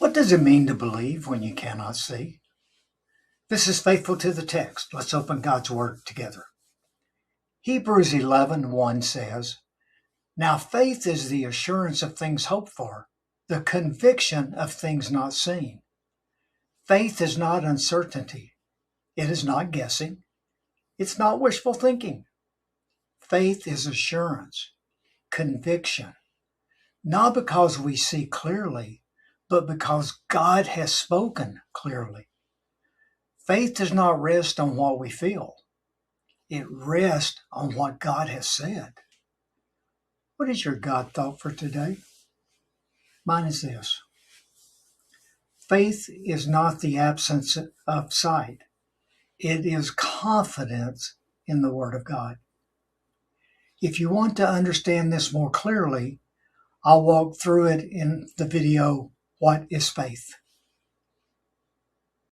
What does it mean to believe when you cannot see? This is faithful to the text. Let's open God's Word together. Hebrews 11:1 says, "Now faith is the assurance of things hoped for, the conviction of things not seen." Faith is not uncertainty. It is not guessing. It's not wishful thinking. Faith is assurance, conviction, not because we see clearly, but because God has spoken clearly. Faith does not rest on what we feel. It rests on what God has said. What is your God thought for today? Mine is this. Faith is not the absence of sight. It is confidence in the Word of God. If you want to understand this more clearly, I'll walk through it in the video, What is Faith?